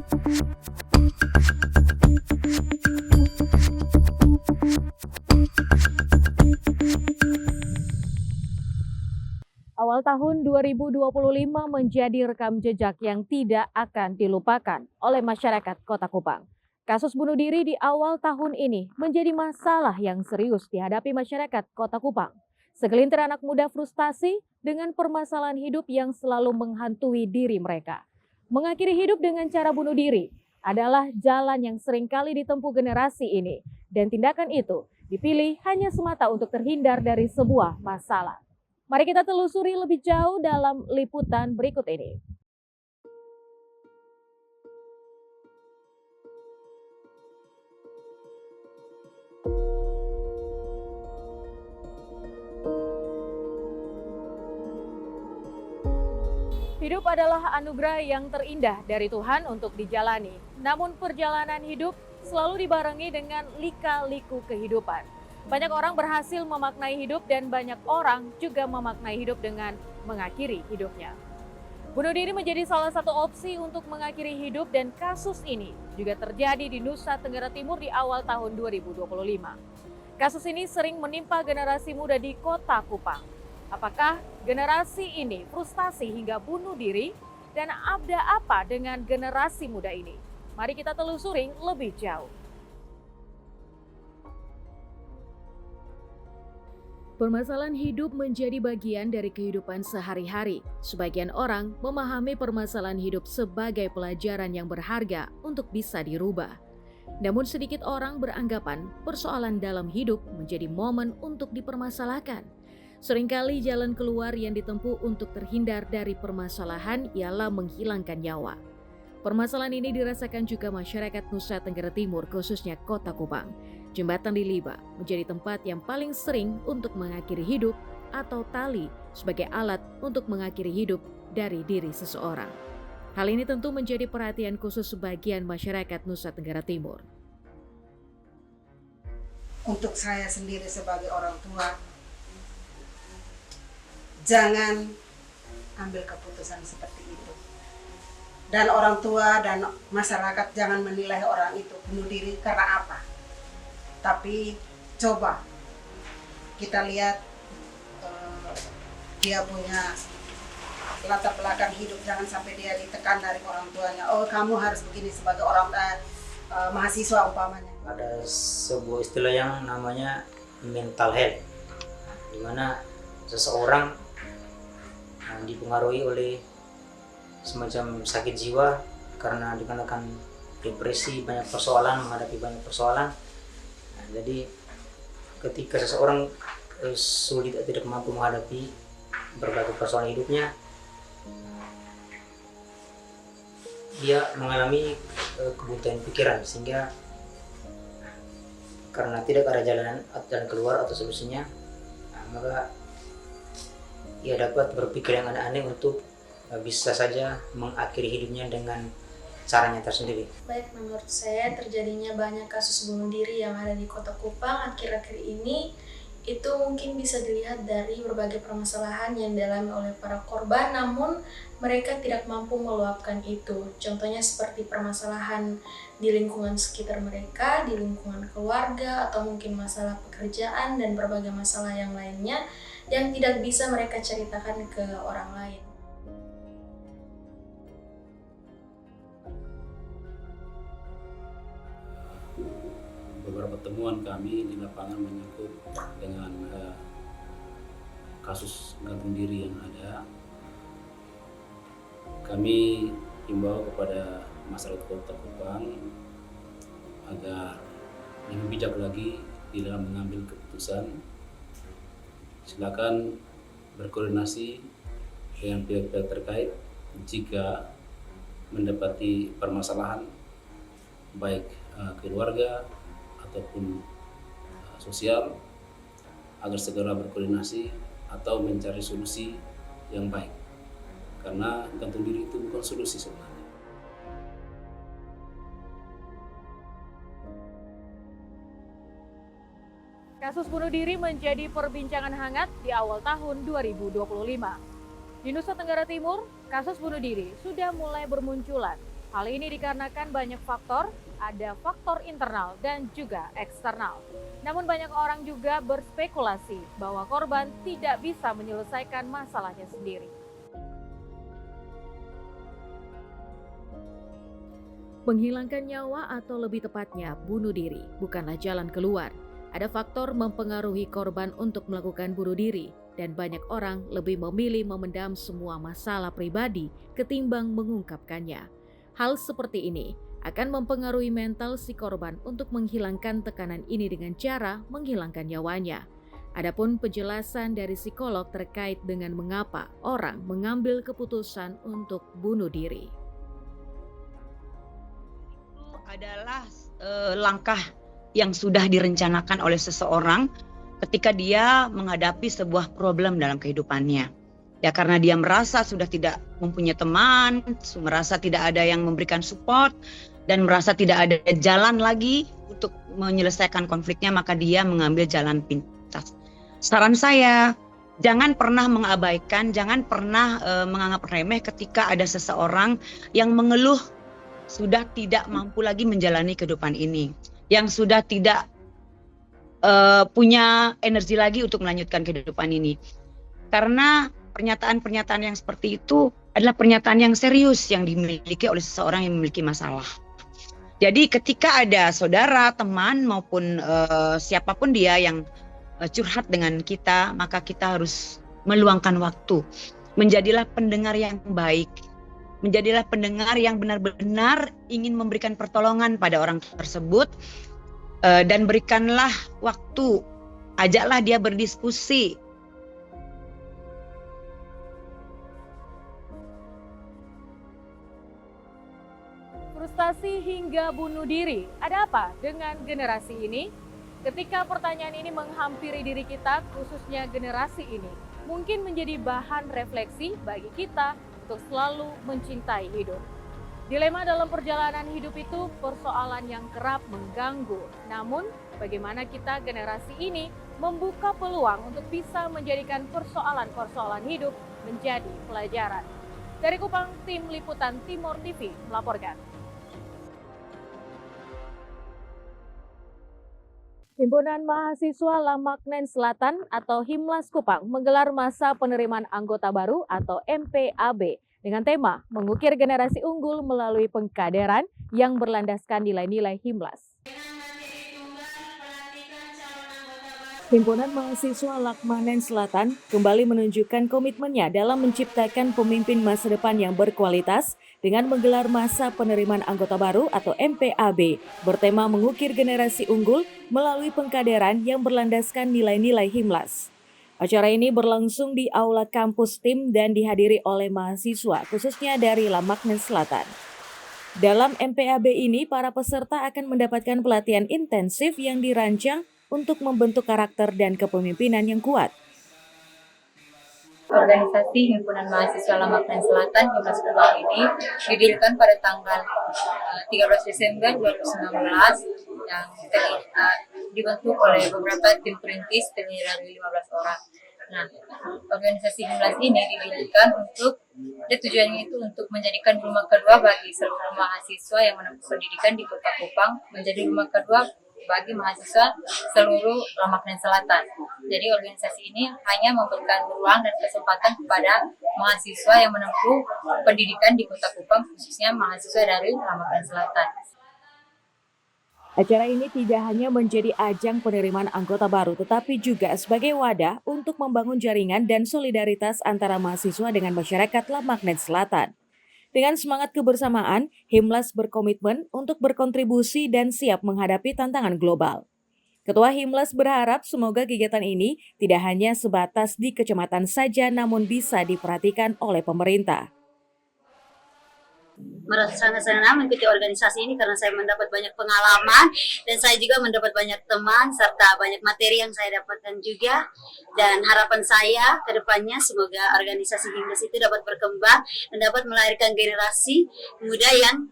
Awal tahun 2025 menjadi rekam jejak yang tidak akan dilupakan oleh masyarakat Kota Kupang. Kasus bunuh diri di awal tahun ini menjadi masalah yang serius dihadapi masyarakat Kota Kupang. Segelintir anak muda frustasi dengan permasalahan hidup yang selalu menghantui diri mereka. Mengakhiri hidup dengan cara bunuh diri adalah jalan yang seringkali ditempuh generasi ini. Dan tindakan itu dipilih hanya semata untuk terhindar dari sebuah masalah. Mari kita telusuri lebih jauh dalam liputan berikut ini. Hidup adalah anugerah yang terindah dari Tuhan untuk dijalani. Namun perjalanan hidup selalu dibarengi dengan lika-liku kehidupan. Banyak orang berhasil memaknai hidup dan banyak orang juga memaknai hidup dengan mengakhiri hidupnya. Bunuh diri menjadi salah satu opsi untuk mengakhiri hidup dan kasus ini juga terjadi di Nusa Tenggara Timur di awal tahun 2025. Kasus ini sering menimpa generasi muda di Kota Kupang. Apakah generasi ini frustasi hingga bunuh diri dan ada apa dengan generasi muda ini? Mari kita telusuri lebih jauh. Permasalahan hidup menjadi bagian dari kehidupan sehari-hari. Sebagian orang memahami permasalahan hidup sebagai pelajaran yang berharga untuk bisa dirubah. Namun sedikit orang beranggapan persoalan dalam hidup menjadi momen untuk dipermasalahkan. Seringkali jalan keluar yang ditempuh untuk terhindar dari permasalahan ialah menghilangkan nyawa. Permasalahan ini dirasakan juga masyarakat Nusa Tenggara Timur, khususnya Kota Kupang. Jembatan di Liba menjadi tempat yang paling sering untuk mengakhiri hidup atau tali sebagai alat untuk mengakhiri hidup dari diri seseorang. Hal ini tentu menjadi perhatian khusus sebagian masyarakat Nusa Tenggara Timur. Untuk saya sendiri sebagai orang tua, jangan ambil keputusan seperti itu. Dan orang tua dan masyarakat jangan menilai orang itu bunuh diri karena apa. Tapi coba kita lihat dia punya latar belakang hidup, jangan sampai dia ditekan dari orang tuanya. Oh, kamu harus begini sebagai orang mahasiswa umpamanya. Ada sebuah istilah yang namanya mental health, di mana seseorang dipengaruhi oleh semacam sakit jiwa karena dikarenakan depresi, banyak persoalan, menghadapi banyak persoalan. Jadi ketika seseorang sulit atau tidak mampu menghadapi berbagai persoalan hidupnya, dia mengalami kebuntuan pikiran, sehingga karena tidak ada jalan keluar atau solusinya, maka ia dapat berpikir yang aneh-aneh untuk bisa saja mengakhiri hidupnya dengan caranya tersendiri. Baik, menurut saya terjadinya banyak kasus bunuh diri yang ada di Kota Kupang akhir-akhir ini itu mungkin bisa dilihat dari berbagai permasalahan yang dialami oleh para korban, namun mereka tidak mampu meluapkan itu. Contohnya seperti permasalahan di lingkungan sekitar mereka, di lingkungan keluarga, atau mungkin masalah pekerjaan dan berbagai masalah yang lainnya yang tidak bisa mereka ceritakan ke orang lain. Beberapa temuan kami di lapangan menyangkut dengan kasus gantung diri yang ada. Kami himbau kepada masyarakat Kota Kupang agar lebih bijak lagi di dalam mengambil keputusan. Silakan berkoordinasi dengan pihak-pihak terkait jika mendapati permasalahan baik keluarga ataupun sosial, agar segera berkoordinasi atau mencari solusi yang baik, karena gantung diri itu bukan solusi sebenarnya. Kasus bunuh diri menjadi perbincangan hangat di awal tahun 2025. Di Nusa Tenggara Timur, kasus bunuh diri sudah mulai bermunculan. Hal ini dikarenakan banyak faktor, ada faktor internal dan juga eksternal. Namun banyak orang juga berspekulasi bahwa korban tidak bisa menyelesaikan masalahnya sendiri. Menghilangkan nyawa atau lebih tepatnya bunuh diri bukanlah jalan keluar. Ada faktor mempengaruhi korban untuk melakukan bunuh diri dan banyak orang lebih memilih memendam semua masalah pribadi ketimbang mengungkapkannya. Hal seperti ini akan mempengaruhi mental si korban untuk menghilangkan tekanan ini dengan cara menghilangkan nyawanya. Adapun penjelasan dari psikolog terkait dengan mengapa orang mengambil keputusan untuk bunuh diri. Adalah langkah yang sudah direncanakan oleh seseorang ketika dia menghadapi sebuah problem dalam kehidupannya. Ya karena dia merasa sudah tidak mempunyai teman, merasa tidak ada yang memberikan support, dan merasa tidak ada jalan lagi untuk menyelesaikan konfliknya, maka dia mengambil jalan pintas. Saran saya, jangan pernah mengabaikan, jangan pernah menganggap remeh ketika ada seseorang yang mengeluh sudah tidak mampu lagi menjalani kehidupan ini, yang sudah tidak punya energi lagi untuk melanjutkan kehidupan ini. Karena pernyataan-pernyataan yang seperti itu adalah pernyataan yang serius yang dimiliki oleh seseorang yang memiliki masalah. Jadi ketika ada saudara, teman maupun siapapun dia yang curhat dengan kita, maka kita harus meluangkan waktu. Menjadilah pendengar yang baik. Menjadilah pendengar yang benar-benar ingin memberikan pertolongan pada orang tersebut, dan berikanlah waktu, ajaklah dia berdiskusi. Frustasi hingga bunuh diri, ada apa dengan generasi ini? Ketika pertanyaan ini menghampiri diri kita, khususnya generasi ini, mungkin menjadi bahan refleksi bagi kita untuk selalu mencintai hidup. Dilema dalam perjalanan hidup itu persoalan yang kerap mengganggu. Namun, bagaimana kita generasi ini membuka peluang untuk bisa menjadikan persoalan-persoalan hidup menjadi pelajaran. Dari Kupang, tim liputan Timor TV melaporkan. Himpunan Mahasiswa Lamaknen Selatan atau Himlas Kupang menggelar masa penerimaan anggota baru atau MPAB dengan tema mengukir generasi unggul melalui pengkaderan yang berlandaskan nilai-nilai Himlas. Himpunan Mahasiswa Lamaknen Selatan kembali menunjukkan komitmennya dalam menciptakan pemimpin masa depan yang berkualitas dengan menggelar masa penerimaan anggota baru atau MPAB bertema mengukir generasi unggul melalui pengkaderan yang berlandaskan nilai-nilai Himlas. Acara ini berlangsung di Aula Kampus TIM dan dihadiri oleh mahasiswa khususnya dari Lamaknen Selatan. Dalam MPAB ini, para peserta akan mendapatkan pelatihan intensif yang dirancang untuk membentuk karakter dan kepemimpinan yang kuat. Organisasi Himpunan Mahasiswa Lamaknen Selatan Himlas Kupang ini didirikan pada tanggal 13 Desember 2019 yang dibentuk oleh beberapa tim perintis terdiri dari 15 orang. Nah, organisasi Himlas ini didirikan tujuannya itu untuk menjadikan rumah kedua bagi seluruh mahasiswa yang menempuh pendidikan di Kota Kupang, menjadi rumah kedua bagi mahasiswa seluruh Lamaknen Selatan. Jadi organisasi ini hanya memberikan ruang dan kesempatan kepada mahasiswa yang menempuh pendidikan di Kota Kupang, khususnya mahasiswa dari Lamaknen Selatan. Acara ini tidak hanya menjadi ajang penerimaan anggota baru, tetapi juga sebagai wadah untuk membangun jaringan dan solidaritas antara mahasiswa dengan masyarakat Lamaknen Selatan. Dengan semangat kebersamaan, Himlas berkomitmen untuk berkontribusi dan siap menghadapi tantangan global. Ketua Himlas berharap semoga kegiatan ini tidak hanya sebatas di kecamatan saja, namun bisa diperhatikan oleh pemerintah. Merasa sangat senang mengikuti organisasi ini karena saya mendapat banyak pengalaman dan saya juga mendapat banyak teman serta banyak materi yang saya dapatkan juga, dan harapan saya ke depannya semoga organisasi Himlas itu dapat berkembang dan dapat melahirkan generasi muda yang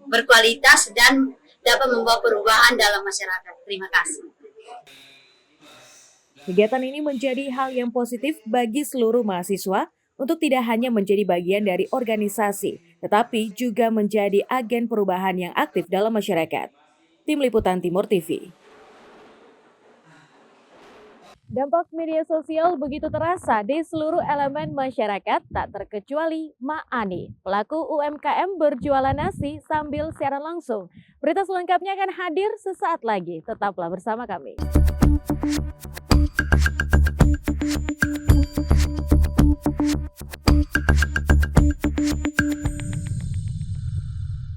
berkualitas dan dapat membawa perubahan dalam masyarakat. Terima kasih. Kegiatan ini menjadi hal yang positif bagi seluruh mahasiswa untuk tidak hanya menjadi bagian dari organisasi, tetapi juga menjadi agen perubahan yang aktif dalam masyarakat. Tim Liputan Timur TV. Dampak media sosial begitu terasa di seluruh elemen masyarakat, tak terkecuali Mak Ani, pelaku UMKM berjualan nasi sambil siaran langsung. Berita selengkapnya akan hadir sesaat lagi, tetaplah bersama kami.